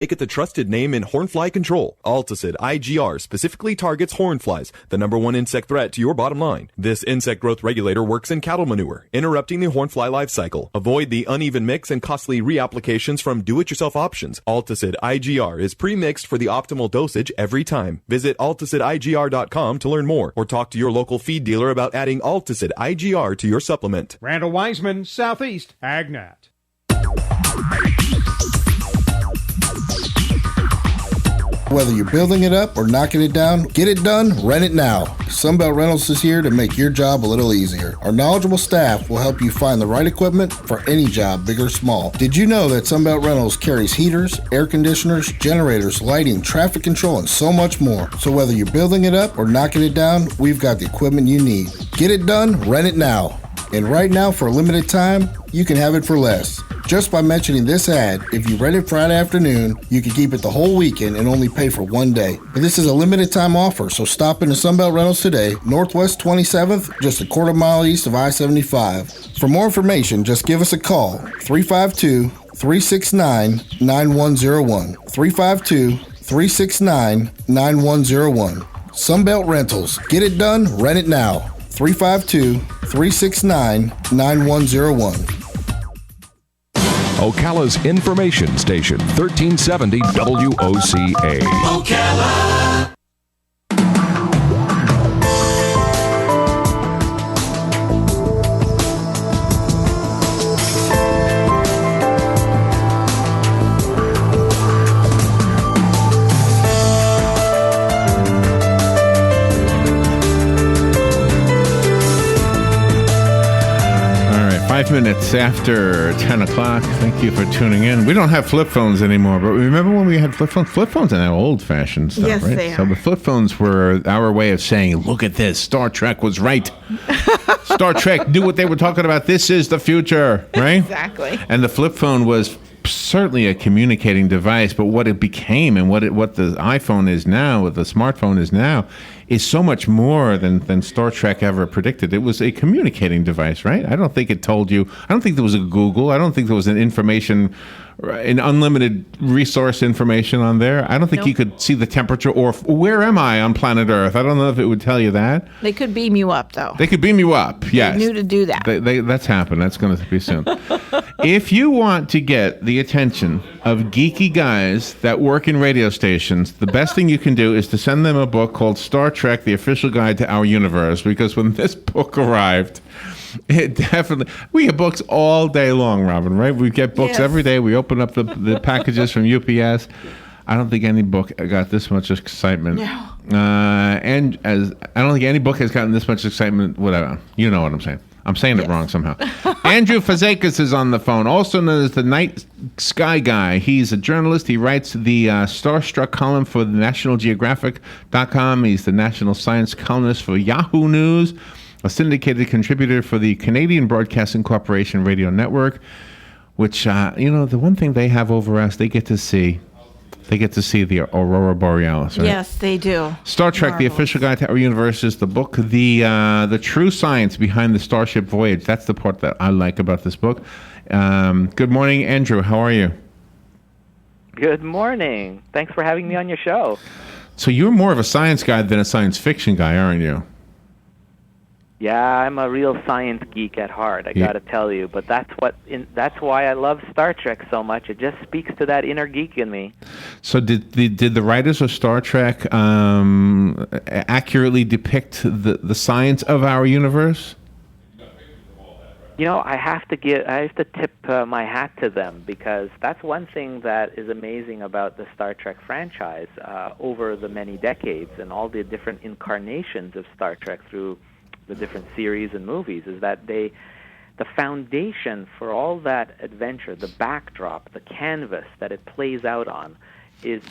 Make it the trusted name in hornfly control. Alticid IGR specifically targets hornflies, the number one insect threat to your bottom line. This insect growth regulator works in cattle manure, interrupting the hornfly life cycle. Avoid the uneven mix and costly reapplications from do-it-yourself options. Alticid IGR is pre-mixed for the optimal dosage every time. Visit AlticidIGR.com to learn more, or talk to your local feed dealer about adding Alticid IGR to your supplement. Randall Wiseman, Southeast AgNet. Whether you're building it up or knocking it down, get it done, rent it now. Sunbelt Rentals is here to make your job a little easier. Our knowledgeable staff will help you find the right equipment for any job, big or small. Did you know that Sunbelt Rentals carries heaters, air conditioners, generators, lighting, traffic control, and so much more? So whether you're building it up or knocking it down, we've got the equipment you need. Get it done, rent it now. And right now, for a limited time, you can have it for less. Just by mentioning this ad, if you rent it Friday afternoon, you can keep it the whole weekend and only pay for one day. But this is a limited time offer, so stop into Sunbelt Rentals today, Northwest 27th, just a quarter mile east of I-75. For more information, just give us a call, 352-369-9101. 352-369-9101. Sunbelt Rentals. Get it done, rent it now. 352-369-9101. Ocala's information station, 1370 WOCA. Ocala. All right, 5 minutes after 10 o'clock. Thank you for tuning in. We don't have flip phones anymore, but remember when we had flip phones? Flip phones are now old-fashioned stuff, Yes, right? they are. So the flip phones were our way of saying, look at this, Star Trek was right. Star Trek knew what they were talking about. This is the future, right? Exactly. And the flip phone was certainly a communicating device, but what it became and what the iPhone is now, what the smartphone is now, is so much more than Star Trek ever predicted. It was a communicating device, right? I don't think it told you. I don't think there was a Google. I don't think there was an unlimited resource information on there. I don't think you could see the temperature or where am I on planet Earth. I don't know if it would tell you that. They could beam you up, though. They could beam you up, yes. They knew to do that. That's happened. That's going to be soon. If you want to get the attention of geeky guys that work in radio stations, the best thing you can do is to send them a book called Star Trek, The Official Guide to Our Universe, because when this book arrived, it definitely... We get books all day long, Robin, right? We get books every day. We open up the packages from UPS. I don't think any book got this much excitement. No. And as I don't think any book has gotten this much excitement. Whatever. You know what I'm saying. I'm saying it wrong somehow. Andrew Fazekas is on the phone, also known as the Night Sky Guy. He's a journalist. He writes the Starstruck column for the NationalGeographic.com. He's the national science columnist for Yahoo News, a syndicated contributor for the Canadian Broadcasting Corporation Radio Network, which, the one thing they have over us, they get to see the Aurora Borealis, right? Yes, they do. Star Trek, The Official Guide to Our Universe is the book. The true science behind the Starship Voyage. That's the part that I like about this book. Good morning, Andrew. How are you? Good morning. Thanks for having me on your show. So you're more of a science guy than a science fiction guy, aren't you? Yeah, I'm a real science geek at heart, I got to tell you. But that's why I love Star Trek so much. It just speaks to that inner geek in me. So did the writers of Star Trek accurately depict the science of our universe? I have to tip my hat to them, because that's one thing that is amazing about the Star Trek franchise over the many decades and all the different incarnations of Star Trek through the different series and movies, is that the foundation for all that adventure, the backdrop, the canvas that it plays out on, is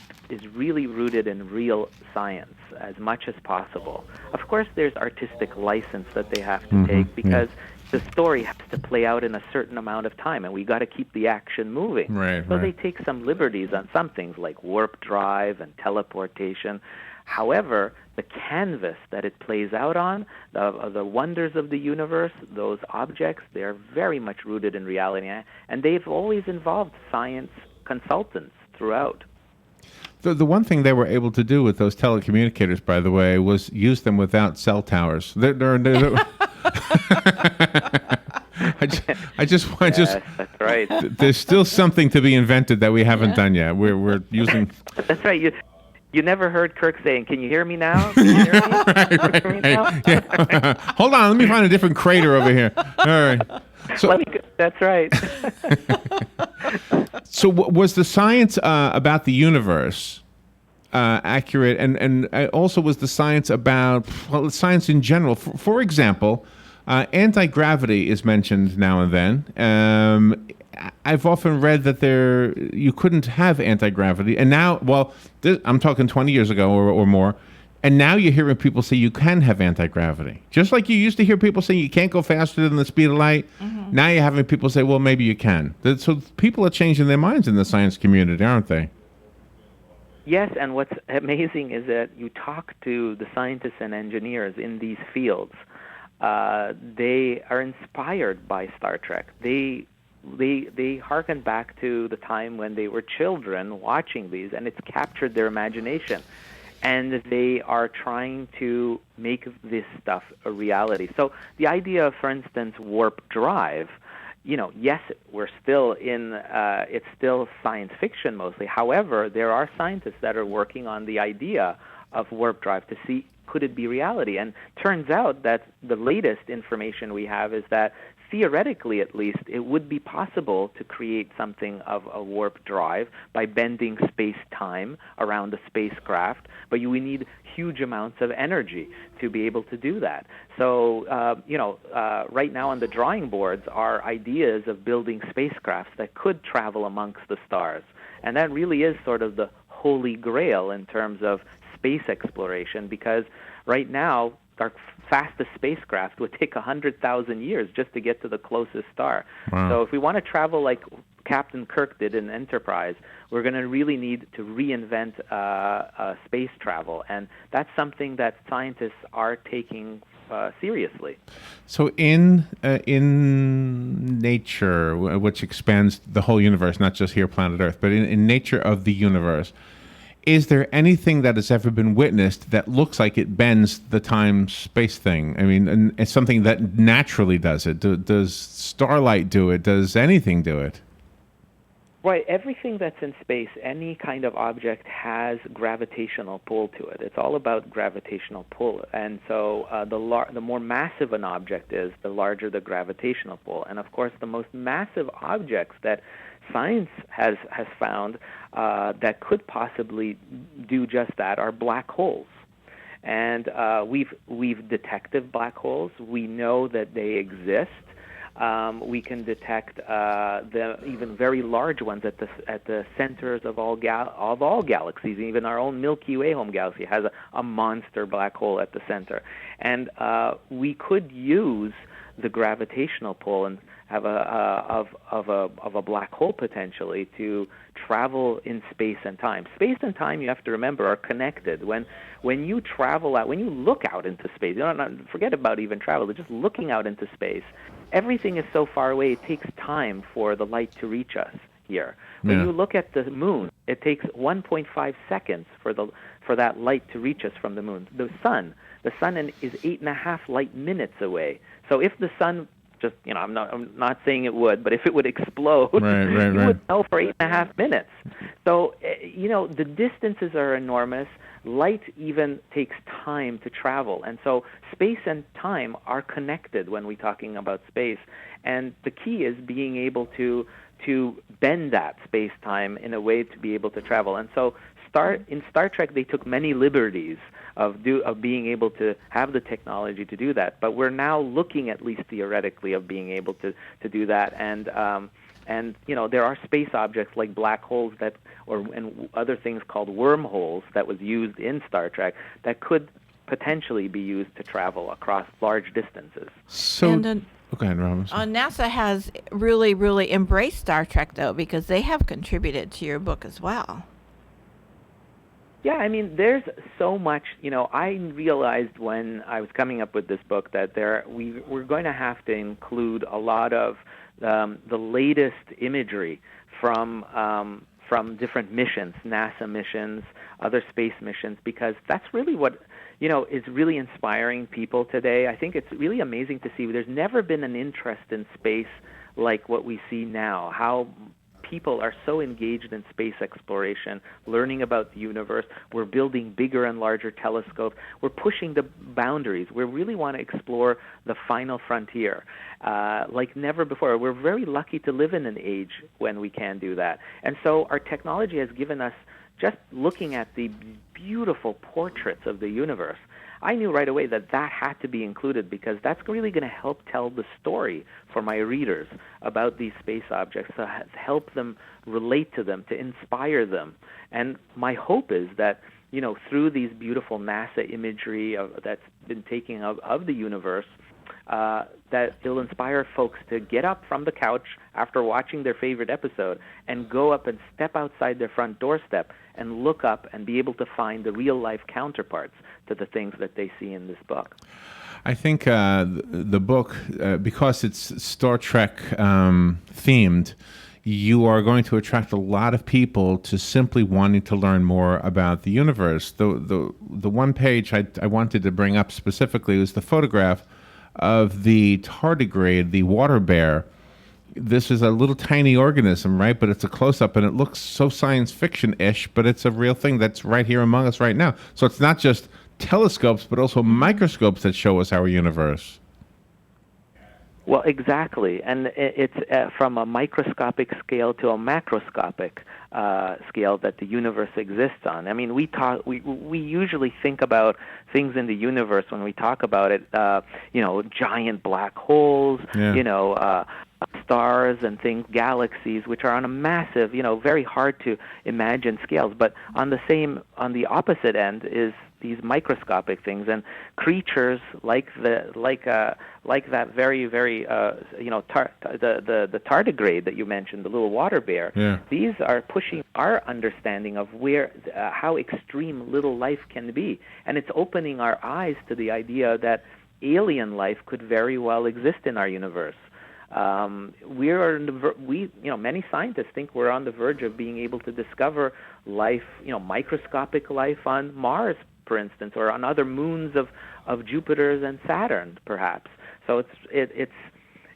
really rooted in real science as much as possible. Of course, there's artistic license that they have to take, because the story has to play out in a certain amount of time, and we got to keep the action moving. So they take some liberties on some things like warp drive and teleportation. However, the canvas that it plays out on, the wonders of the universe, those objects, they're very much rooted in reality, and they've always involved science consultants throughout. The one thing they were able to do with those telecommunicators, by the way, was use them without cell towers. I just That's right. There's still something to be invented that we haven't done yet. We're using. That's right. You never heard Kirk saying, "Can you hear me now? Can you hear me? Right. Yeah. Hold on, let me find a different crater over here. All right. So That's right. So was the science about the universe accurate, and also was the science about science in general? For example, anti-gravity is mentioned now and then. I've often read that you couldn't have anti-gravity, and now, I'm talking 20 years ago or more, and now you're hearing people say you can have anti-gravity. Just like you used to hear people say you can't go faster than the speed of light, now you're having people say, well, maybe you can. So people are changing their minds in the science community, aren't they? Yes, and what's amazing is that you talk to the scientists and engineers in these fields. They are inspired by Star Trek. They harken back to the time when they were children watching these, and it's captured their imagination. And they are trying to make this stuff a reality. So the idea of, for instance, warp drive, yes, we're still it's still science fiction mostly. However, there are scientists that are working on the idea of warp drive to see could it be reality. And turns out that the latest information we have is that theoretically, at least, it would be possible to create something of a warp drive by bending space-time around a spacecraft, but we need huge amounts of energy to be able to do that. So, right now on the drawing boards are ideas of building spacecrafts that could travel amongst the stars. And that really is sort of the holy grail in terms of space exploration, because right now, our fastest spacecraft would take 100,000 years just to get to the closest star. Wow. So if we want to travel like Captain Kirk did in Enterprise, we're going to really need to reinvent space travel. And that's something that scientists are taking seriously. So in nature, which expands the whole universe, not just here, planet Earth, but in nature of the universe, is there anything that has ever been witnessed that looks like it bends the time-space thing? I mean, and it's something that naturally does it. Does starlight do it? Does anything do it? Right. Everything that's in space, any kind of object has gravitational pull to it. It's all about gravitational pull. And so the more massive an object is, the larger the gravitational pull. And, of course, the most massive objects that science has found that could possibly do just that are black holes. And we've detected black holes. We know that they exist. We can detect the even very large ones at the centers of all galaxies. Even our own Milky Way home galaxy has a monster black hole at the center. And we could use the gravitational pull and have a black hole potentially to travel in space and time. Space and time, you have to remember, are connected. When you travel out, when you look out into space, forget about even travel, but just looking out into space, everything is so far away, it takes time for the light to reach us here. When you look at the moon, it takes 1.5 seconds for that light to reach us from the moon. The sun is 8.5 light minutes away. So if the sun just, I'm not saying it would, but if it would explode, you would know for 8.5 minutes. So, the distances are enormous. Light even takes time to travel. And so space and time are connected when we're talking about space. And the key is being able to bend that space-time in a way to be able to travel. And so in Star Trek, they took many liberties of being able to have the technology to do that. But we're now looking, at least theoretically, of being able to do that. And there are space objects like black holes and other things called wormholes that was used in Star Trek that could potentially be used to travel across large distances. So, go ahead, Robinson. NASA has really, really embraced Star Trek, though, because they have contributed to your book as well. Yeah, I mean, there's so much. I realized when I was coming up with this book that we're going to have to include a lot of the latest imagery from from different missions, NASA missions, other space missions, because that's really what, is really inspiring people today. I think it's really amazing to see. There's never been an interest in space like what we see now, how people are so engaged in space exploration, learning about the universe. We're building bigger and larger telescopes. We're pushing the boundaries. We really want to explore the final frontier like never before. We're very lucky to live in an age when we can do that. And so our technology has given us, just looking at the beautiful portraits of the universe, I knew right away that had to be included, because that's really going to help tell the story for my readers about these space objects, to help them relate to them, to inspire them. And my hope is that, through these beautiful NASA imagery that's been taken of the universe, that it'll inspire folks to get up from the couch after watching their favorite episode and go up and step outside their front doorstep and look up and be able to find the real-life counterparts to the things that they see in this book. I think the book, because it's Star Trek themed, you are going to attract a lot of people to simply wanting to learn more about the universe. The one page I wanted to bring up specifically was the photograph of the tardigrade, the water bear. This is a little tiny organism, right? But it's a close-up, and it looks so science fiction-ish, but it's a real thing that's right here among us right now. So it's not just telescopes, but also microscopes that show us our universe. Well, exactly, and it's from a microscopic scale to a macroscopic scale that the universe exists on. I mean, we usually think about things in the universe when we talk about it, giant black holes, stars and things, galaxies, which are on a massive, very hard to imagine scales. But on the opposite end is these microscopic things, and creatures like that very, very the tardigrade that you mentioned, the little water bear. Yeah. These are pushing our understanding of how extreme little life can be, and it's opening our eyes to the idea that alien life could very well exist in our universe. Many scientists think we're on the verge of being able to discover life, microscopic life on Mars, for instance, or on other moons of Jupiter and Saturn, perhaps. So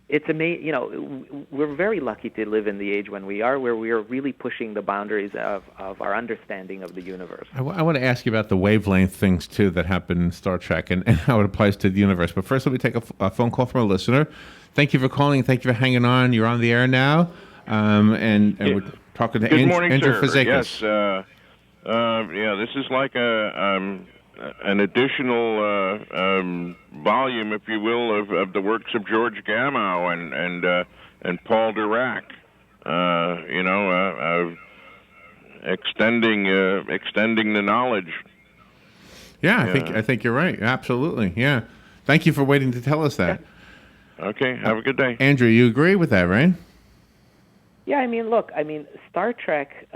it's amazing. We're very lucky to live in the age when we are, where we are really pushing the boundaries of our understanding of the universe. I want to ask you about the wavelength things too that happen in Star Trek and how it applies to the universe. But first, let me take a phone call from a listener. Thank you for calling. Thank you for hanging on. You're on the air now, and we're talking to Good morning, Andrew sir. Fazekas. Yes. This is like an additional volume, if you will, of the works of George Gamow and Paul Dirac. Extending the knowledge. Yeah, I think you're right. Absolutely. Yeah. Thank you for waiting to tell us that. Okay. Have a good day, Andrew. You agree with that, right? Yeah, Star Trek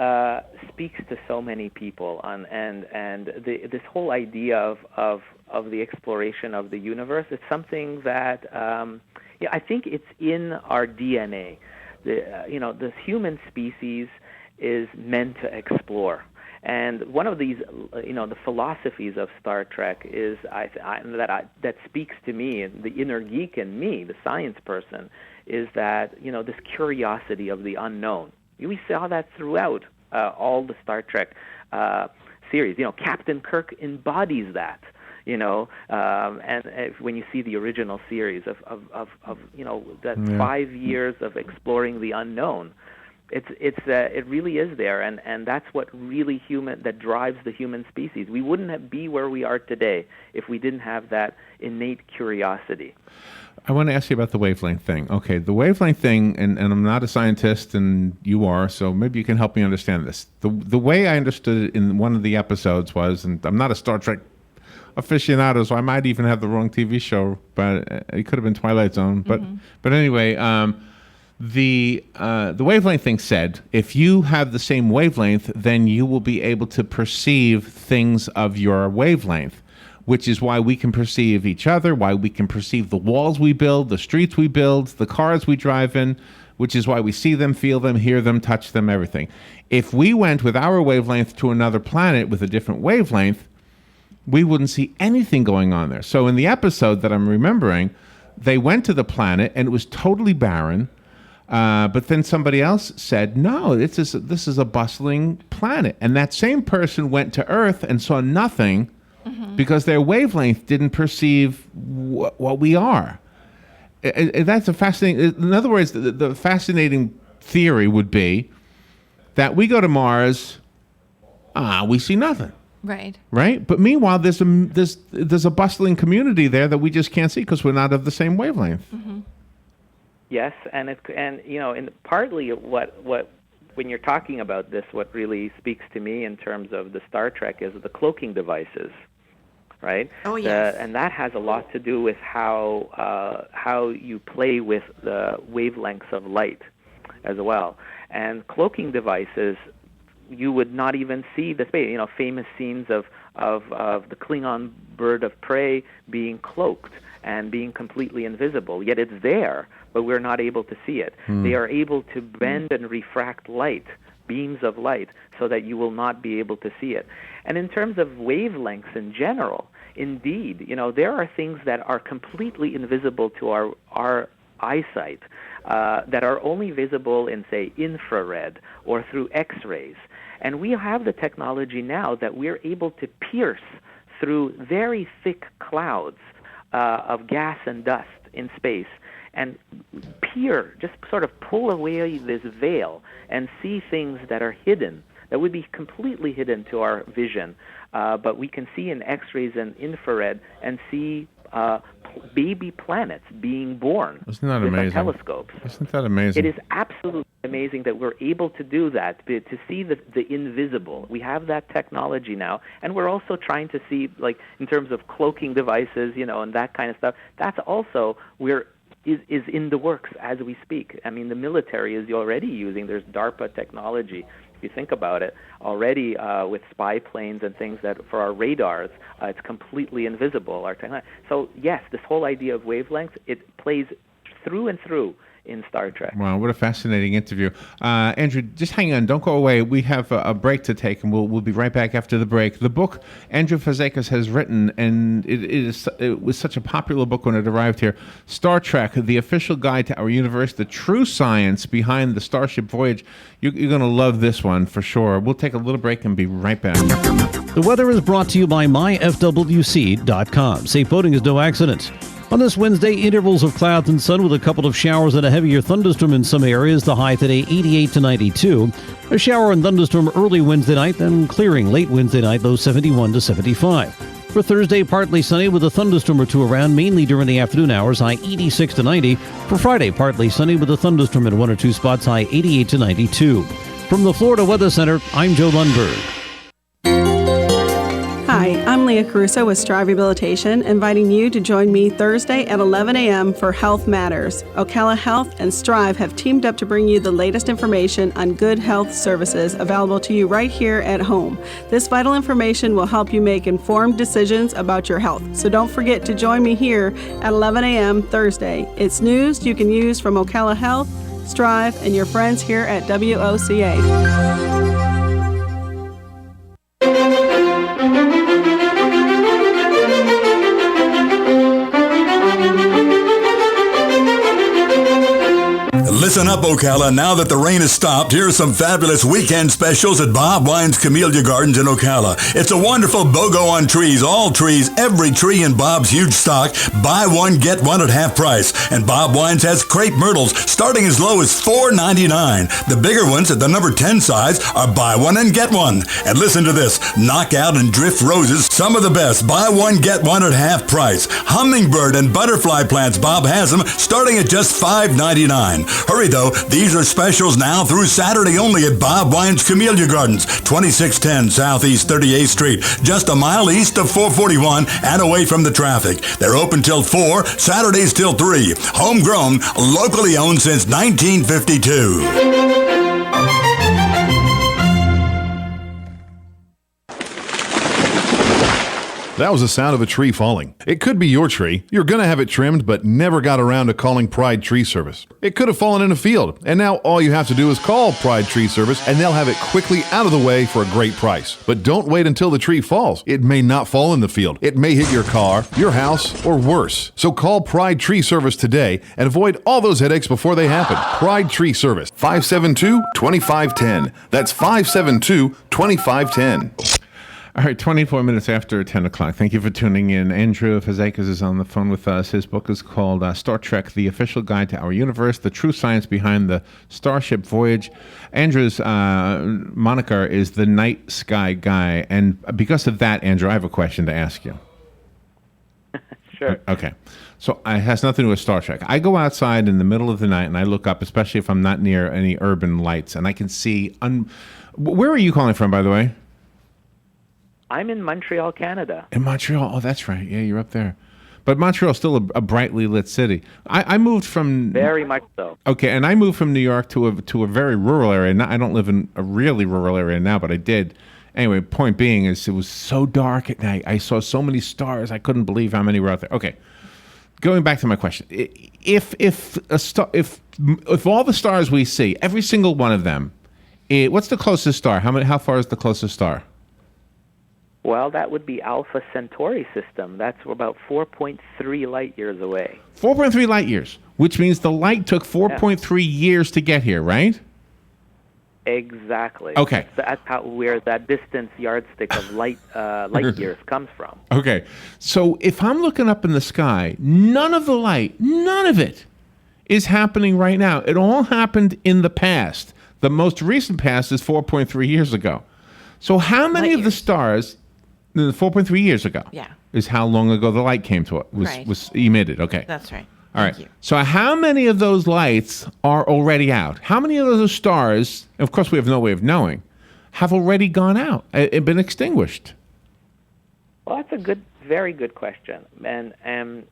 speaks to so many people, this whole idea of the exploration of the universe is something that I think it's in our DNA. This human species is meant to explore. And one of these, the philosophies of Star Trek is that speaks to me, and the inner geek in me, the science person, is that this curiosity of the unknown. We saw that throughout all the Star Trek series. Captain Kirk embodies that. And when you see the original series of 5 years of exploring the unknown. It really is there, and that's what really that drives the human species. We wouldn't be where we are today if we didn't have that innate curiosity. I want to ask you about the wavelength thing. Okay, the wavelength thing, and I'm not a scientist, and you are, so maybe you can help me understand this. The way I understood it in one of the episodes was, and I'm not a Star Trek aficionado, so I might even have the wrong TV show, but it could have been Twilight Zone. But anyway. The wavelength thing said, if you have the same wavelength, then you will be able to perceive things of your wavelength, which is why we can perceive each other, why we can perceive the walls we build, the streets we build, the cars we drive in. which is why we see them, feel them, hear them, touch them, everything. If we went with our wavelength to another planet with a different wavelength, we wouldn't see anything going on there. So in the episode that I'm remembering, they went to the planet and it was totally barren. But then somebody else said, no, this is a bustling planet. And that same person went to Earth and saw nothing because their wavelength didn't perceive what we are. That's a fascinating... In other words, the fascinating theory would be that we go to Mars, we see nothing. Right? But meanwhile, there's a bustling community there that we just can't see because we're not of the same wavelength. Yes, and partly what when you're talking about this, what really speaks to me in terms of the Star Trek is the cloaking devices, right? Oh yes. And that has a lot to do with how you play with the wavelengths of light as well. And cloaking devices, you would not even see the space. Famous scenes of the Klingon bird of prey being cloaked and being completely invisible, yet it's there, but we're not able to see it. They are able to bend and refract light, beams of light, so that you will not be able to see it. And in terms of wavelengths in general, indeed, there are things that are completely invisible to our eyesight that are only visible in, say, infrared or through X-rays. And we have the technology now that we're able to pierce through very thick clouds of gas and dust in space and just sort of pull away this veil and see things that are hidden, that would be completely hidden to our vision. But we can see in X-rays and infrared and see baby planets being born. Isn't that with amazing? Our telescopes. Isn't that amazing? It is absolutely amazing that we're able to do that, to see the invisible. We have that technology now, and we're also trying to see, like, in terms of cloaking devices, and that kind of stuff. That's also is in the works as we speak. I mean, the military is already using. There's DARPA technology. If you think about it, already with spy planes and things that for our radars, it's completely invisible. Our technology. So yes, this whole idea of wavelengths, it plays through and through in Star Trek. Wow, what a fascinating interview. Andrew, just hang on. Don't go away. We have a break to take, and we'll be right back after the break. The book Andrew Fazekas has written, and it was such a popular book when it arrived here, Star Trek, The Official Guide to Our Universe, The True Science Behind the Starship Voyage. You're going to love this one for sure. We'll take a little break and be right back. The weather is brought to you by myfwc.com. Safe boating is no accident. On this Wednesday, intervals of clouds and sun with a couple of showers and a heavier thunderstorm in some areas. The high today, 88 to 92. A shower and thunderstorm early Wednesday night, then clearing late Wednesday night, low 71 to 75. For Thursday, partly sunny with a thunderstorm or two around, mainly during the afternoon hours, high 86 to 90. For Friday, partly sunny with a thunderstorm in one or two spots, high 88 to 92. From the Florida Weather Center, I'm Joe Lundberg. Hi, I'm Leah Caruso with Strive Rehabilitation, inviting you to join me Thursday at 11 a.m. for Health Matters. Ocala Health and Strive have teamed up to bring you the latest information on good health services available to you right here at home. This vital information will help you make informed decisions about your health. So don't forget to join me here at 11 a.m. Thursday. It's news you can use from Ocala Health, Strive, and your friends here at WOCA. Listen up, Ocala. Now that the rain has stopped, here are some fabulous weekend specials at Bob Wine's Camellia Gardens in Ocala. It's a wonderful BOGO on trees, all trees, every tree in Bob's huge stock. Buy one, get one at half price. And Bob Wine's has crepe myrtles starting as low as $4.99. The bigger ones at the number 10 size are buy one and get one. And listen to this, knockout and drift roses, some of the best. Buy one, get one at half price. Hummingbird and butterfly plants, Bob has them starting at just $5.99. Hurry though, these are specials now through Saturday only at Bob Wine's Camellia Gardens, 2610 Southeast 38th Street, just a mile east of 441 and away from the traffic. They're open till 4, Saturdays till 3. Homegrown, locally owned since 1952. That was the sound of a tree falling. It could be your tree. You're going to have it trimmed, but never got around to calling Pride Tree Service. It could have fallen in a field, and now all you have to do is call Pride Tree Service, and they'll have it quickly out of the way for a great price. But don't wait until the tree falls. It may not fall in the field. It may hit your car, your house, or worse. So call Pride Tree Service today and avoid all those headaches before they happen. Pride Tree Service, 572-2510. That's 572-2510. All right, 24 minutes after 10 o'clock. Thank you for tuning in. Andrew Fazekas is on the phone with us. His book is called Star Trek, The Official Guide to Our Universe, The True Science Behind the Starship Voyage. Andrew's moniker is the Night Sky Guy. And because of that, Andrew, I have a question to ask you. Sure. Okay. So it has nothing to do with Star Trek. I go outside in the middle of the night and I look up, especially if I'm not near any urban lights, and I can see... Where are you calling from, by the way? I'm in Montreal, Canada. In Montreal? Oh, that's right. Yeah, you're up there. But Montreal's still a brightly lit city. I moved from... Very much so. Okay, and I moved from New York to a very rural area. I don't live in a really rural area now, but I did. Anyway, point being is it was so dark at night. I saw so many stars. I couldn't believe how many were out there. Okay, going back to my question. If all the stars we see, every single one of them, what's the closest star? How far is the closest star? Well, that would be Alpha Centauri system. That's about 4.3 light years away. 4.3 light years, which means the light took 4.3 years to get here, right? Exactly. Okay. That's where that distance yardstick of light years comes from. Okay. So if I'm looking up in the sky, none of it is happening right now. It all happened in the past. The most recent past is 4.3 years ago. So how many of the stars... 4.3 years ago is how long ago the light came to it, was emitted. Okay. That's right. All right. So how many of those lights are already out? How many of those stars, of course we have no way of knowing, have already gone out and been extinguished? Well, that's a very good question. And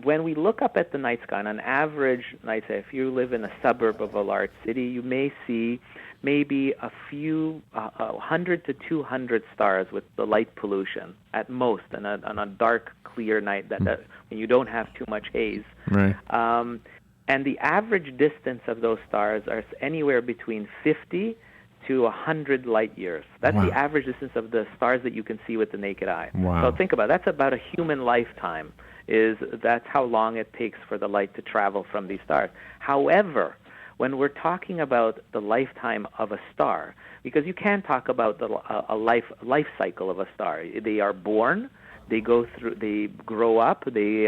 when we look up at the night sky, on an average night sky, if you live in a suburb of a large city, you may see maybe a few 100 to 200 stars with the light pollution at most on a dark, clear night that when you don't have too much haze. Right. And the average distance of those stars are anywhere between 50 to 100 light years. That's the average distance of the stars that you can see with the naked eye. Wow. So think about it. That's about a human lifetime. That's how long it takes for the light to travel from these stars. However, when we're talking about the lifetime of a star, because you can talk about a life cycle of a star. They are born, they grow up, they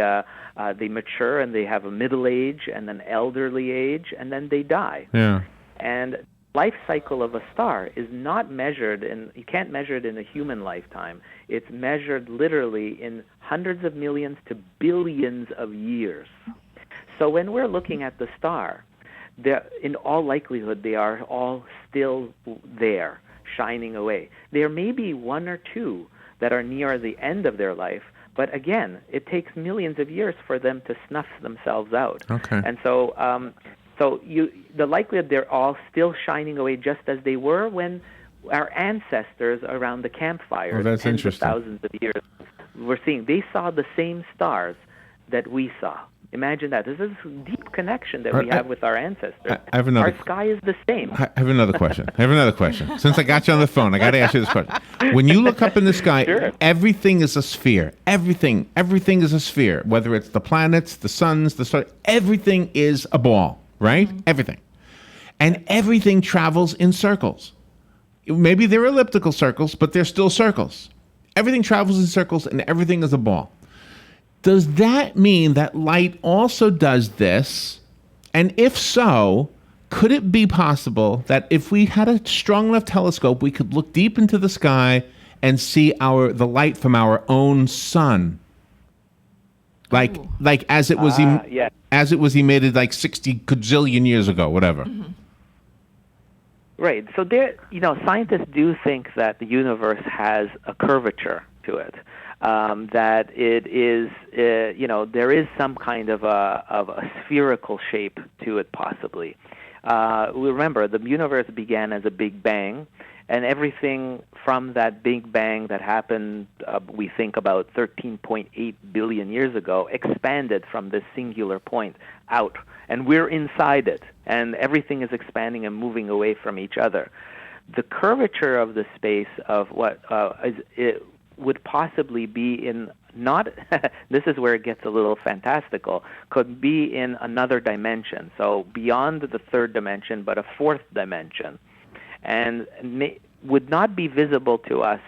mature, and they have a middle age and an elderly age, and then they die. Yeah. And life cycle of a star is not measured you can't measure it in a human lifetime. It's measured literally in hundreds of millions to billions of years. So when we're looking at the star, in all likelihood, they are all still there, shining away. There may be one or two that are near the end of their life, but again, it takes millions of years for them to snuff themselves out. Okay. And so, the likelihood they're all still shining away just as they were when our ancestors around the campfire, tens of thousands of years, were seeing. They saw the same stars that we saw. Imagine that. This is a deep connection that we have with our ancestors. Our sky is the same. I have another question. Since I got you on the phone, I got to ask you this question. When you look up in the sky, everything is a sphere. Everything is a sphere. Whether it's the planets, the suns, the stars, everything is a ball, right? Mm-hmm. Everything. And everything travels in circles. Maybe they're elliptical circles, but they're still circles. Everything travels in circles, and everything is a ball. Does that mean that light also does this? And if so, could it be possible that if we had a strong enough telescope, we could look deep into the sky and see the light from our own sun? Like as it was as it was emitted like 60 gazillion years ago, whatever. Mm-hmm. Right. So scientists do think that the universe has a curvature to it. That it is, there is some kind of a spherical shape to it, possibly. Remember, the universe began as a Big Bang, And everything from that Big Bang that happened, we think about 13.8 billion years ago, expanded from this singular point out. And we're inside it, and everything is expanding and moving away from each other. The curvature of the space of what it would possibly be in not, this is where it gets a little fantastical, could be in another dimension. So beyond the third dimension, but a fourth dimension. And would not be visible to us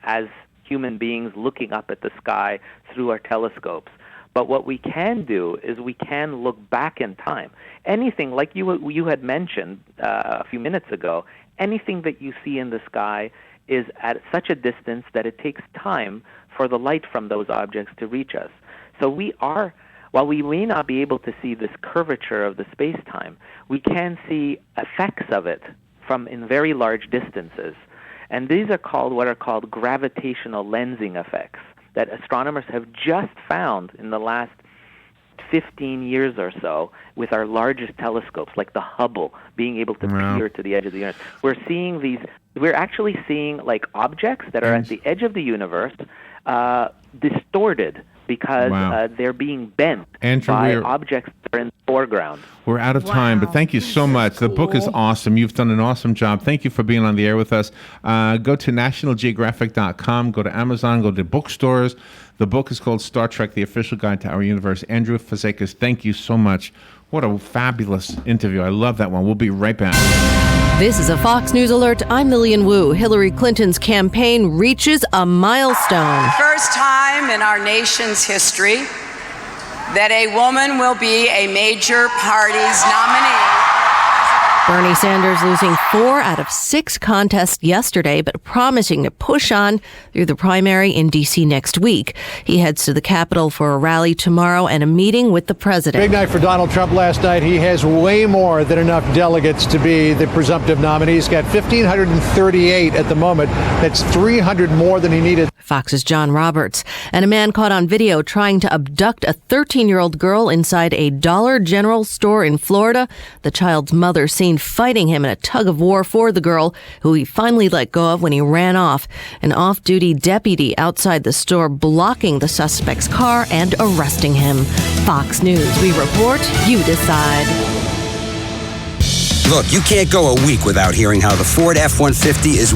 as human beings looking up at the sky through our telescopes. But what we can do is we can look back in time. Anything, like you had mentioned a few minutes ago, anything that you see in the sky is at such a distance that it takes time for the light from those objects to reach us. So while we may not be able to see this curvature of the space-time, we can see effects of it from in very large distances. And these are what are called gravitational lensing effects that astronomers have just found in the last 15 years or so with our largest telescopes, like the Hubble, being able to peer to the edge of the universe. We're actually seeing like objects that are at the edge of the universe distorted because they're being bent by objects that are in the foreground. We're out of time, but thank you so much. The book is awesome. You've done an awesome job. Thank you for being on the air with us. Go to nationalgeographic.com, go to Amazon, go to bookstores. The book is called Star Trek, The Official Guide to Our Universe. Andrew Fazekas, thank you so much. What a fabulous interview. I love that one. We'll be right back. This is a Fox News Alert. I'm Lillian Wu. Hillary Clinton's campaign reaches a milestone. First time in our nation's history that a woman will be a major party's nominee. Bernie Sanders losing 4 out of 6 contests yesterday, but promising to push on through the primary in D.C. next week. He heads to the Capitol for a rally tomorrow and a meeting with the president. Big night for Donald Trump last night. He has way more than enough delegates to be the presumptive nominee. He's got 1,538 at the moment. That's 300 more than he needed. Fox's John Roberts. And a man caught on video trying to abduct a 13-year-old girl inside a Dollar General store in Florida. The child's mother seen fighting him in a tug-of-war for the girl, who he finally let go of when he ran off. An off-duty deputy outside the store blocking the suspect's car and arresting him. Fox News. We report, you decide. Look, you can't go a week without hearing how the Ford F-150 is